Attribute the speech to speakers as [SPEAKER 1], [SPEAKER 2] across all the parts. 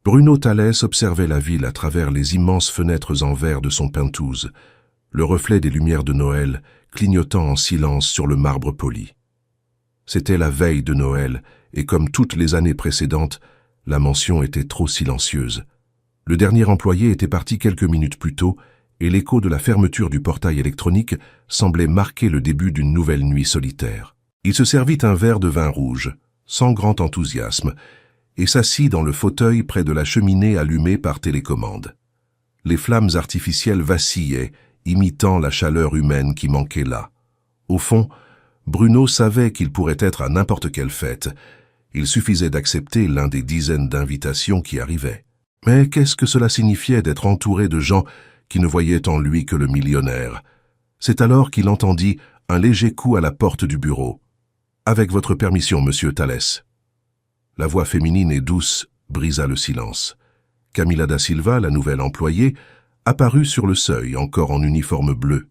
[SPEAKER 1] Bruno Thalès observait la ville à travers les immenses fenêtres en verre de son penthouse, le reflet des lumières de Noël clignotant en silence sur le marbre poli. C'était la veille de Noël, et comme toutes les années précédentes, la mansion était trop silencieuse. Le dernier employé était parti quelques minutes plus tôt, et l'écho de la fermeture du portail électronique semblait marquer le début d'une nouvelle nuit solitaire. Il se servit un verre de vin rouge, sans grand enthousiasme, et s'assit dans le fauteuil près de la cheminée allumée par télécommande. Les flammes artificielles vacillaient, imitant la chaleur humaine qui manquait là. Au fond, Bruno savait qu'il pourrait être à n'importe quelle fête. Il suffisait d'accepter l'un des dizaines d'invitations qui arrivaient. Mais qu'est-ce que cela signifiait d'être entouré de gens qui ne voyaient en lui que le millionnaire? C'est alors qu'il entendit un léger coup à la porte du bureau. « Avec votre permission, monsieur Thalès. » La voix féminine et douce brisa le silence. Camila da Silva, la nouvelle employée, apparut sur le seuil, encore en uniforme bleu.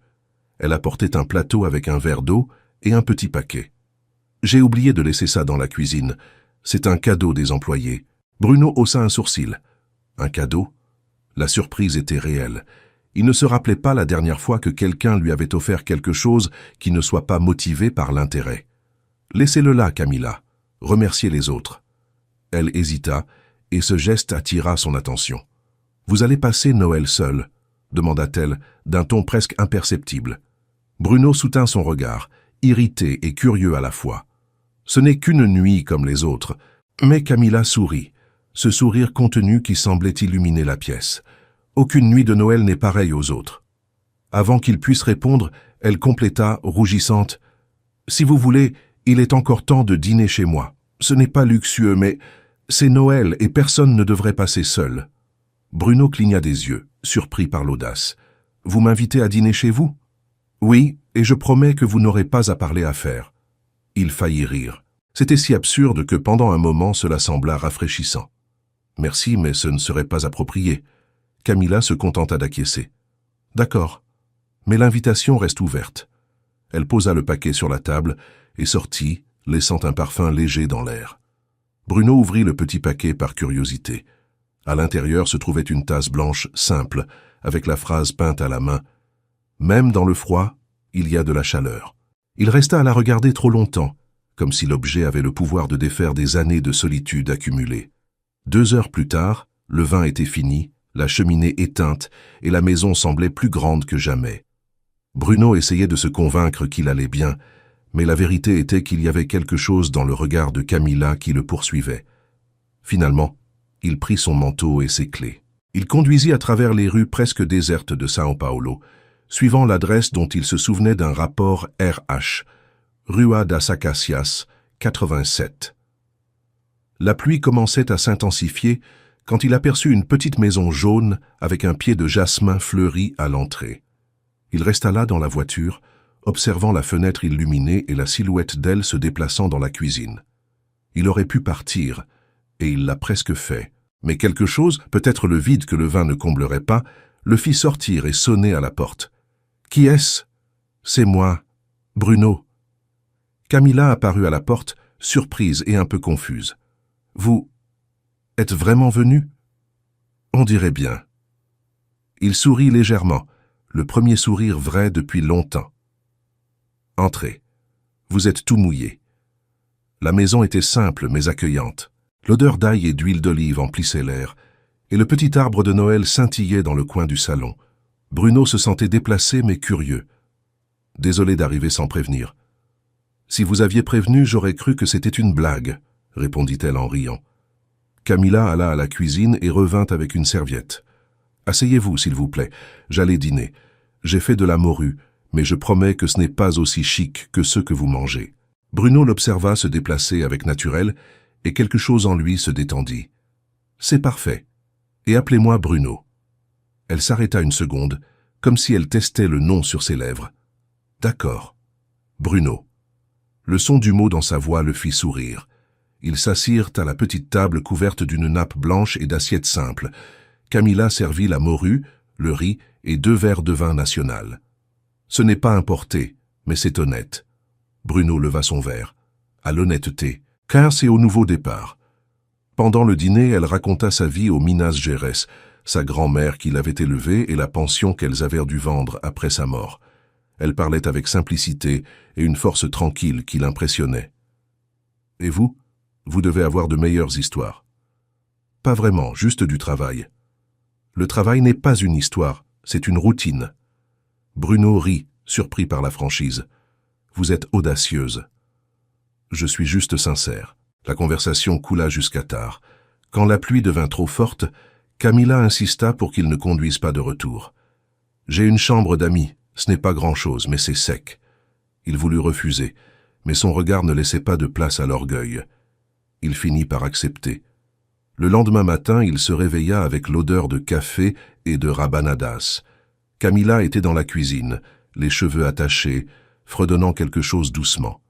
[SPEAKER 1] Elle apportait un plateau avec un verre d'eau et un petit paquet. « J'ai oublié de laisser ça dans la cuisine. C'est un cadeau des employés. » Bruno haussa un sourcil. Un cadeau? La surprise était réelle. Il ne se rappelait pas la dernière fois que quelqu'un lui avait offert quelque chose qui ne soit pas motivé par l'intérêt. « Laissez-le là, Camila. Remerciez les autres. » Elle hésita, et ce geste attira son attention. « Vous allez passer Noël seul ?» demanda-t-elle, d'un ton presque imperceptible. Bruno soutint son regard, irrité et curieux à la fois. Ce n'est qu'une nuit comme les autres, mais Camila sourit, ce sourire contenu qui semblait illuminer la pièce. Aucune nuit de Noël n'est pareille aux autres. Avant qu'il puisse répondre, elle compléta, rougissante. « Si vous voulez, il est encore temps de dîner chez moi. Ce n'est pas luxueux, mais c'est Noël et personne ne devrait passer seul. » Bruno cligna des yeux, surpris par l'audace. « Vous m'invitez à dîner chez vous ?»« Oui, et je promets que vous n'aurez pas à parler affaires. » Il faillit rire. C'était si absurde que pendant un moment cela sembla rafraîchissant. « Merci, mais ce ne serait pas approprié. » Camila se contenta d'acquiescer. « D'accord, mais l'invitation reste ouverte. » Elle posa le paquet sur la table et sortit, laissant un parfum léger dans l'air. Bruno ouvrit le petit paquet par curiosité. À l'intérieur se trouvait une tasse blanche simple, avec la phrase peinte à la main. « Même dans le froid, il y a de la chaleur. » Il resta à la regarder trop longtemps, comme si l'objet avait le pouvoir de défaire des années de solitude accumulées. 2 heures plus tard, le vin était fini, la cheminée éteinte, et la maison semblait plus grande que jamais. Bruno essayait de se convaincre qu'il allait bien, mais la vérité était qu'il y avait quelque chose dans le regard de Camila qui le poursuivait. Finalement, il prit son manteau et ses clés. Il conduisit à travers les rues presque désertes de São Paulo, suivant l'adresse dont il se souvenait d'un rapport RH, Rua das Acacias, 87. La pluie commençait à s'intensifier quand il aperçut une petite maison jaune avec un pied de jasmin fleuri à l'entrée. Il resta là dans la voiture, observant la fenêtre illuminée et la silhouette d'elle se déplaçant dans la cuisine. Il aurait pu partir, et il l'a presque fait, mais quelque chose, peut-être le vide que le vin ne comblerait pas, le fit sortir et sonner à la porte. « Qui est-ce »« C'est moi, Bruno. » Camila apparut à la porte, surprise et un peu confuse. « Vous êtes vraiment venu ?»« On dirait bien. » Il sourit légèrement, le premier sourire vrai depuis longtemps. « Entrez. Vous êtes tout mouillé. » La maison était simple mais accueillante. L'odeur d'ail et d'huile d'olive emplissait l'air, et le petit arbre de Noël scintillait dans le coin du salon. Bruno se sentait déplacé mais curieux. Désolé d'arriver sans prévenir. « Si vous aviez prévenu, j'aurais cru que c'était une blague, » répondit-elle en riant. Camila alla à la cuisine et revint avec une serviette. « Asseyez-vous, s'il vous plaît. J'allais dîner. J'ai fait de la morue, mais je promets que ce n'est pas aussi chic que ceux que vous mangez. » Bruno l'observa se déplacer avec naturel, et quelque chose en lui se détendit. « C'est parfait. Et appelez-moi Bruno. » Elle s'arrêta une seconde, comme si elle testait le nom sur ses lèvres. « D'accord. Bruno. » Le son du mot dans sa voix le fit sourire. Ils s'assirent à la petite table couverte d'une nappe blanche et d'assiettes simples. Camila servit la morue, le riz et 2 verres de vin national. « Ce n'est pas importé, mais c'est honnête. » Bruno leva son verre. « À l'honnêteté, car c'est au nouveau départ. » Pendant le dîner, elle raconta sa vie aux Minas Gerais, sa grand-mère qui l'avait élevée et la pension qu'elles avaient dû vendre après sa mort. Elle parlait avec simplicité et une force tranquille qui l'impressionnait. « Et vous? Vous devez avoir de meilleures histoires. »« Pas vraiment, juste du travail. »« Le travail n'est pas une histoire, c'est une routine. » Bruno rit, surpris par la franchise. « Vous êtes audacieuse. »« Je suis juste sincère. » La conversation coula jusqu'à tard. Quand la pluie devint trop forte, Camilla insista pour qu'il ne conduise pas de retour. « J'ai une chambre d'amis, ce n'est pas grand-chose, mais c'est sec. » Il voulut refuser, mais son regard ne laissait pas de place à l'orgueil. Il finit par accepter. Le lendemain matin, il se réveilla avec l'odeur de café et de rabanadas. Camilla était dans la cuisine, les cheveux attachés, fredonnant quelque chose doucement.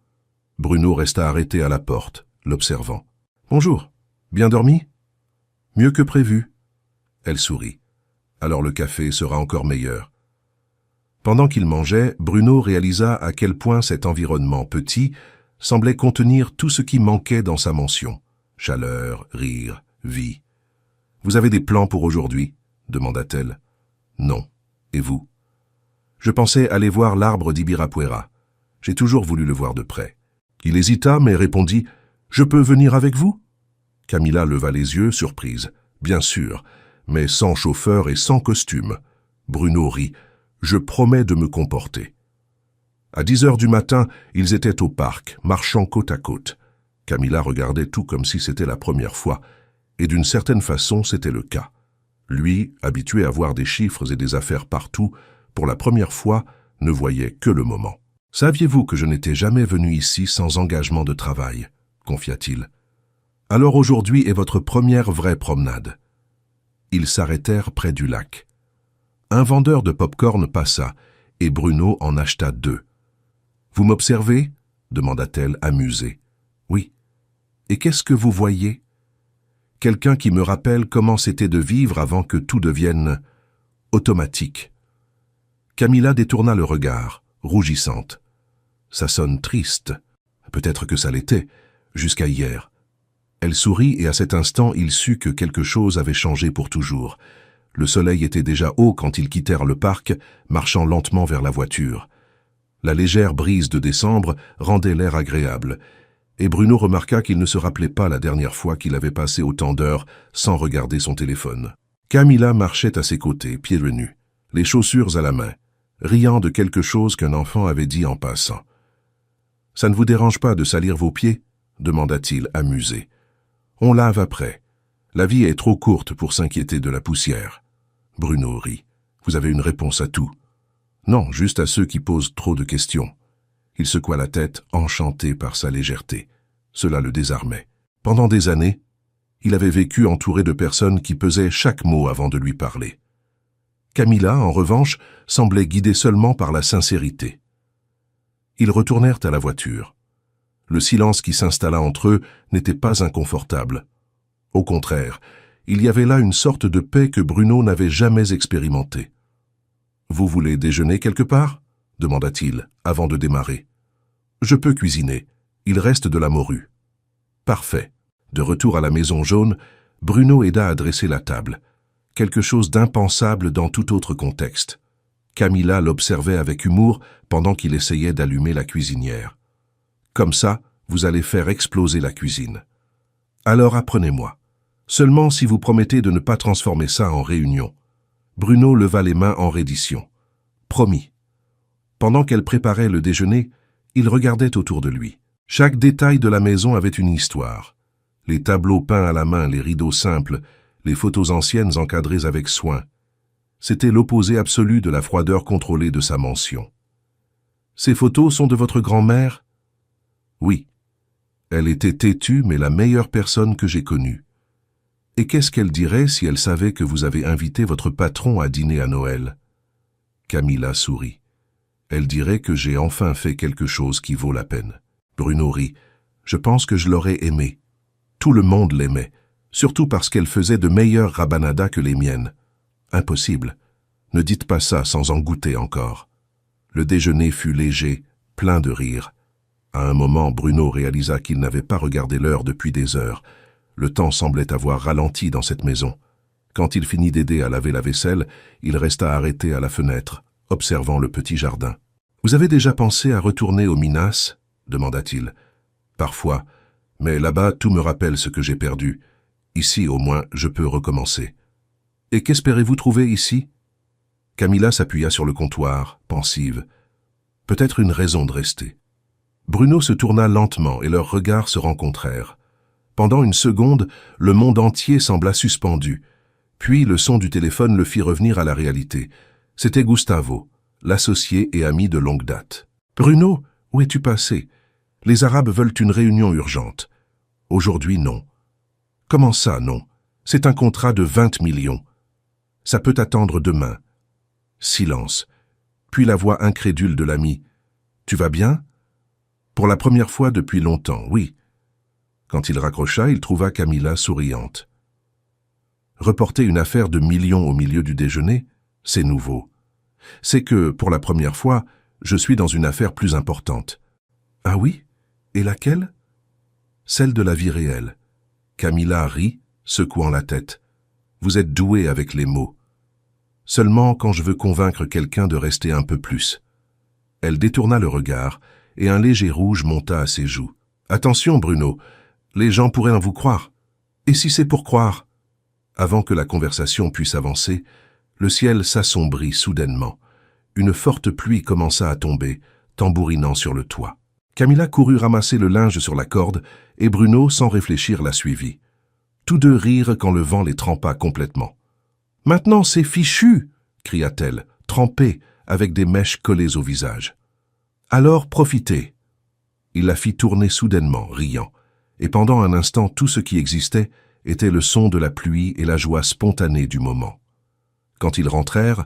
[SPEAKER 1] Bruno resta arrêté à la porte, l'observant. « Bonjour, bien dormi ?»« Mieux que prévu. » Elle sourit. « Alors le café sera encore meilleur. » Pendant qu'il mangeait, Bruno réalisa à quel point cet environnement petit semblait contenir tout ce qui manquait dans sa mention. Chaleur, rire, vie. « Vous avez des plans pour aujourd'hui ?» demanda-t-elle. « Non. Et vous ?»« Je pensais aller voir l'arbre d'Ibirapuera. J'ai toujours voulu le voir de près. » Il hésita, mais répondit « Je peux venir avec vous ?» Camilla leva les yeux, surprise. « Bien sûr, mais sans chauffeur et sans costume. » Bruno rit. « Je promets de me comporter. » À 10 heures du matin, ils étaient au parc, marchant côte à côte. Camilla regardait tout comme si c'était la première fois, et d'une certaine façon, c'était le cas. Lui, habitué à voir des chiffres et des affaires partout, pour la première fois, ne voyait que le moment. « Saviez-vous que je n'étais jamais venu ici sans engagement de travail ?» confia-t-il. « Alors aujourd'hui est votre première vraie promenade. » Ils s'arrêtèrent près du lac. Un vendeur de pop-corn passa, et Bruno en acheta 2. « Vous m'observez » demanda-t-elle, amusée. « Oui. »« Et qu'est-ce que vous voyez ?»« Quelqu'un qui me rappelle comment c'était de vivre avant que tout devienne automatique. » Camilla détourna le regard, rougissante. « Ça sonne triste. Peut-être que ça l'était, jusqu'à hier. » Elle sourit et à cet instant, il sut que quelque chose avait changé pour toujours. Le soleil était déjà haut quand ils quittèrent le parc, marchant lentement vers la voiture. La légère brise de décembre rendait l'air agréable, et Bruno remarqua qu'il ne se rappelait pas la dernière fois qu'il avait passé autant d'heures sans regarder son téléphone. Camilla marchait à ses côtés, pieds nus, les chaussures à la main, riant de quelque chose qu'un enfant avait dit en passant. « Ça ne vous dérange pas de salir vos pieds ?» demanda-t-il, amusé. « On lave après. La vie est trop courte pour s'inquiéter de la poussière. » Bruno rit. « Vous avez une réponse à tout. »« Non, juste à ceux qui posent trop de questions. » Il secoua la tête, enchanté par sa légèreté. Cela le désarmait. Pendant des années, il avait vécu entouré de personnes qui pesaient chaque mot avant de lui parler. Camilla, en revanche, semblait guidée seulement par la sincérité. Ils retournèrent à la voiture. Le silence qui s'installa entre eux n'était pas inconfortable. Au contraire, il y avait là une sorte de paix que Bruno n'avait jamais expérimentée. « Vous voulez déjeuner quelque part ?» demanda-t-il, avant de démarrer. « Je peux cuisiner. Il reste de la morue. »« Parfait. » De retour à la maison jaune, Bruno aida à dresser la table. Quelque chose d'impensable dans tout autre contexte. Camilla l'observait avec humour pendant qu'il essayait d'allumer la cuisinière. « Comme ça, vous allez faire exploser la cuisine. Alors apprenez-moi. Seulement si vous promettez de ne pas transformer ça en réunion. » Bruno leva les mains en reddition. « Promis. » Pendant qu'elle préparait le déjeuner, il regardait autour de lui. Chaque détail de la maison avait une histoire. Les tableaux peints à la main, les rideaux simples, les photos anciennes encadrées avec soin. C'était l'opposé absolu de la froideur contrôlée de sa mention. « Ces photos sont de votre grand-mère ?»« Oui. Elle était têtue, mais la meilleure personne que j'ai connue. Et qu'est-ce qu'elle dirait si elle savait que vous avez invité votre patron à dîner à Noël ?» Camilla sourit. Elle dirait que j'ai enfin fait quelque chose qui vaut la peine. Bruno rit. Je pense que je l'aurais aimée. Tout le monde l'aimait, surtout parce qu'elle faisait de meilleures rabanadas que les miennes. Impossible. Ne dites pas ça sans en goûter encore. Le déjeuner fut léger, plein de rire. À un moment, Bruno réalisa qu'il n'avait pas regardé l'heure depuis des heures. Le temps semblait avoir ralenti dans cette maison. Quand il finit d'aider à laver la vaisselle, il resta arrêté à la fenêtre, observant le petit jardin. « Vous avez déjà pensé à retourner aux Minas ?» demanda-t-il. « Parfois, mais là-bas tout me rappelle ce que j'ai perdu. Ici, au moins, je peux recommencer. »« Et qu'espérez-vous trouver ici ?» Camilla s'appuya sur le comptoir, pensive. Peut-être une raison de rester. Bruno se tourna lentement et leurs regards se rencontrèrent. Pendant une seconde, le monde entier sembla suspendu. Puis le son du téléphone le fit revenir à la réalité. C'était Gustavo, l'associé et ami de longue date. « Bruno, où es-tu passé? Les Arabes veulent une réunion urgente. »« Aujourd'hui, non. »« Comment ça, non? C'est un contrat de 20 millions. Ça peut attendre demain. » Silence. Puis la voix incrédule de l'ami. « Tu vas bien ?»« Pour la première fois depuis longtemps, oui. » Quand il raccrocha, il trouva Camilla souriante. Reporter une affaire de millions au milieu du déjeuner, c'est nouveau. C'est que, pour la première fois, je suis dans une affaire plus importante. Ah oui? Et laquelle? Celle de la vie réelle. Camilla rit, secouant la tête. Vous êtes doué avec les mots. Seulement quand je veux convaincre quelqu'un de rester un peu plus. Elle détourna le regard, et un léger rouge monta à ses joues. Attention, Bruno, les gens pourraient en vous croire. Et si c'est pour croire? Avant que la conversation puisse avancer, le ciel s'assombrit soudainement. Une forte pluie commença à tomber, tambourinant sur le toit. Camilla courut ramasser le linge sur la corde, et Bruno, sans réfléchir, la suivit. Tous deux rirent quand le vent les trempa complètement. « Maintenant, c'est fichu !» cria-t-elle, trempée, avec des mèches collées au visage. « Alors, profitez !» Il la fit tourner soudainement, riant, et pendant un instant, tout ce qui existait était le son de la pluie et la joie spontanée du moment. Quand ils rentrèrent,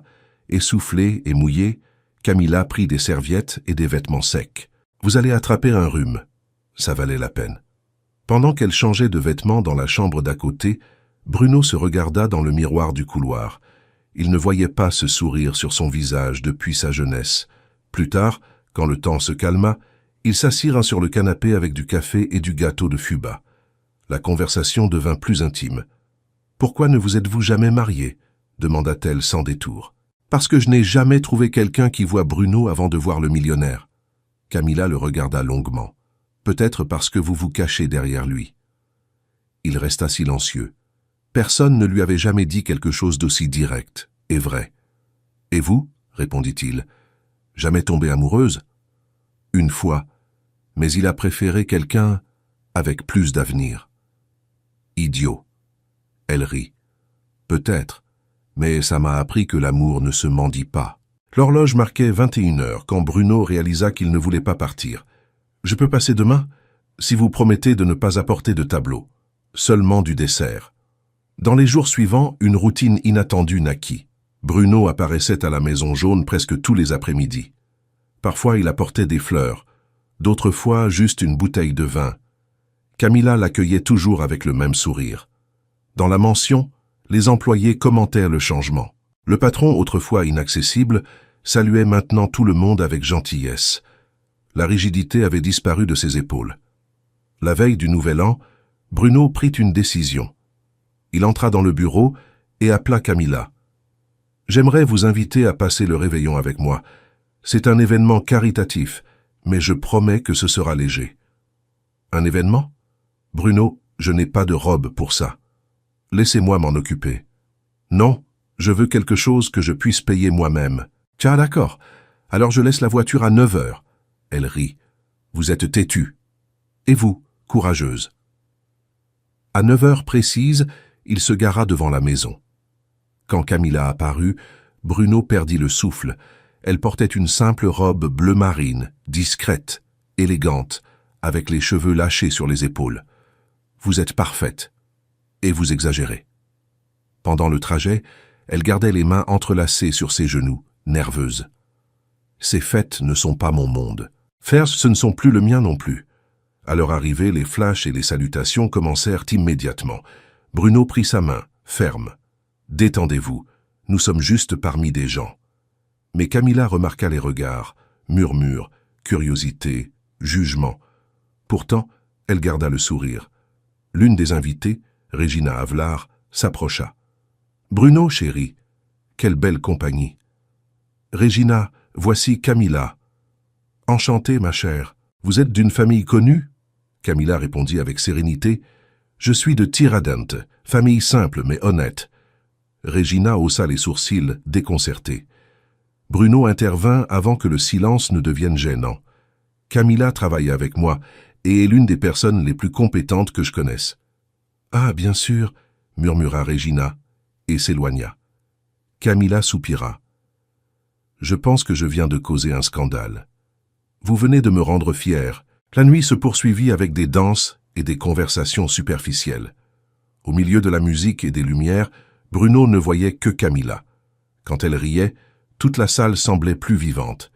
[SPEAKER 1] essoufflés et mouillés, Camilla prit des serviettes et des vêtements secs. « Vous allez attraper un rhume. » Ça valait la peine. Pendant qu'elle changeait de vêtements dans la chambre d'à côté, Bruno se regarda dans le miroir du couloir. Il ne voyait pas ce sourire sur son visage depuis sa jeunesse. Plus tard, quand le temps se calma, ils s'assirent sur le canapé avec du café et du gâteau de Fuba. La conversation devint plus intime. « Pourquoi ne vous êtes-vous jamais marié ?» demanda-t-elle sans détour. « Parce que je n'ai jamais trouvé quelqu'un qui voit Bruno avant de voir le millionnaire. » Camilla le regarda longuement. « Peut-être parce que vous vous cachez derrière lui. » Il resta silencieux. Personne ne lui avait jamais dit quelque chose d'aussi direct et vrai. « Et vous ?» répondit-il. « Jamais tombée amoureuse ?»« Une fois, mais il a préféré quelqu'un avec plus d'avenir. » Idiot. Elle rit. Peut-être, mais ça m'a appris que l'amour ne se mendie pas. L'horloge marquait 21 heures quand Bruno réalisa qu'il ne voulait pas partir. « Je peux passer demain, si vous promettez de ne pas apporter de tableau, seulement du dessert. » Dans les jours suivants, une routine inattendue naquit. Bruno apparaissait à la Maison Jaune presque tous les après-midi. Parfois, il apportait des fleurs, d'autres fois juste une bouteille de vin. Camilla l'accueillait toujours avec le même sourire. Dans la mansion, les employés commentèrent le changement. Le patron, autrefois inaccessible, saluait maintenant tout le monde avec gentillesse. La rigidité avait disparu de ses épaules. La veille du Nouvel An, Bruno prit une décision. Il entra dans le bureau et appela Camilla. « J'aimerais vous inviter à passer le réveillon avec moi. C'est un événement caritatif, mais je promets que ce sera léger. » « Un événement ? Bruno, je n'ai pas de robe pour ça. Laissez-moi m'en occuper. »« Non, je veux quelque chose que je puisse payer moi-même. »« Tiens, d'accord. Alors je laisse la voiture à 9 heures. » Elle rit. « Vous êtes têtue. Et vous, courageuse. » À 9 heures précises, il se gara devant la maison. Quand Camilla apparut, Bruno perdit le souffle. Elle portait une simple robe bleu marine, discrète, élégante, avec les cheveux lâchés sur les épaules. « Vous êtes parfaite. Et vous exagérez. » Pendant le trajet, elle gardait les mains entrelacées sur ses genoux, nerveuse. « Ces fêtes ne sont pas mon monde. Faire, ce ne sont plus le mien non plus. » À leur arrivée, les flashs et les salutations commencèrent immédiatement. Bruno prit sa main, ferme. « Détendez-vous, nous sommes juste parmi des gens. » Mais Camilla remarqua les regards, murmures, curiosité, jugement. Pourtant, elle garda le sourire. L'une des invitées, Régina Avelard, s'approcha. « Bruno, chéri, quelle belle compagnie. Régina, voici Camilla. Enchantée, ma chère. Vous êtes d'une famille connue ?» Camilla répondit avec sérénité. « Je suis de Tiradentes, famille simple mais honnête. » Régina haussa les sourcils, déconcertée. Bruno intervint avant que le silence ne devienne gênant. « Camilla travaille avec moi et est l'une des personnes les plus compétentes que je connaisse. »« Ah, bien sûr, » murmura Régina et s'éloigna. Camilla soupira. « Je pense que je viens de causer un scandale. Vous venez de me rendre fier. » La nuit se poursuivit avec des danses et des conversations superficielles. Au milieu de la musique et des lumières, Bruno ne voyait que Camilla. Quand elle riait, toute la salle semblait plus vivante.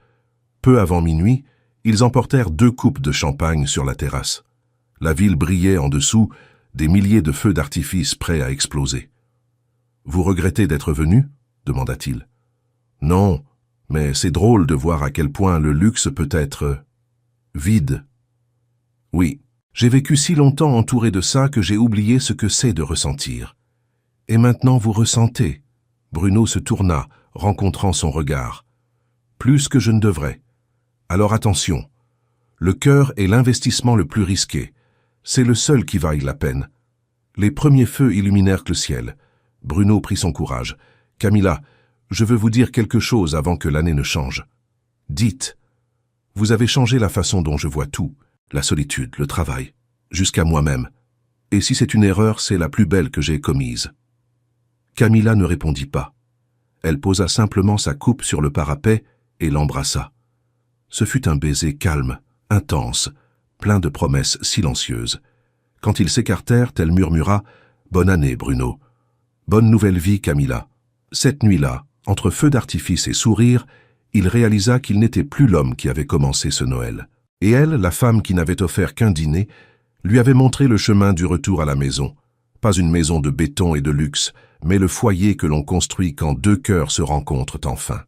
[SPEAKER 1] Peu avant minuit, ils emportèrent 2 coupes de champagne sur la terrasse. La ville brillait en dessous, des milliers de feux d'artifice prêts à exploser. « Vous regrettez d'être venu ?» demanda-t-il. « Non, mais c'est drôle de voir à quel point le luxe peut être vide. » « Oui, j'ai vécu si longtemps entouré de ça que j'ai oublié ce que c'est de ressentir. Et maintenant vous ressentez. » Bruno se tourna, rencontrant son regard. « Plus que je ne devrais. Alors attention. Le cœur est l'investissement le plus risqué. C'est le seul qui vaille la peine. » Les premiers feux illuminèrent le ciel. Bruno prit son courage. « Camilla, je veux vous dire quelque chose avant que l'année ne change. Dites. Vous avez changé la façon dont je vois tout. La solitude, le travail, jusqu'à moi-même. Et si c'est une erreur, c'est la plus belle que j'ai commise. » Camilla ne répondit pas. Elle posa simplement sa coupe sur le parapet et l'embrassa. Ce fut un baiser calme, intense, plein de promesses silencieuses. Quand ils s'écartèrent, elle murmura « Bonne année, Bruno. Bonne nouvelle vie, Camilla. » Cette nuit-là, entre feux d'artifice et sourires, il réalisa qu'il n'était plus l'homme qui avait commencé ce Noël. Et elle, la femme qui n'avait offert qu'un dîner, lui avait montré le chemin du retour à la maison. Pas une maison de béton et de luxe, mais le foyer que l'on construit quand 2 cœurs se rencontrent enfin.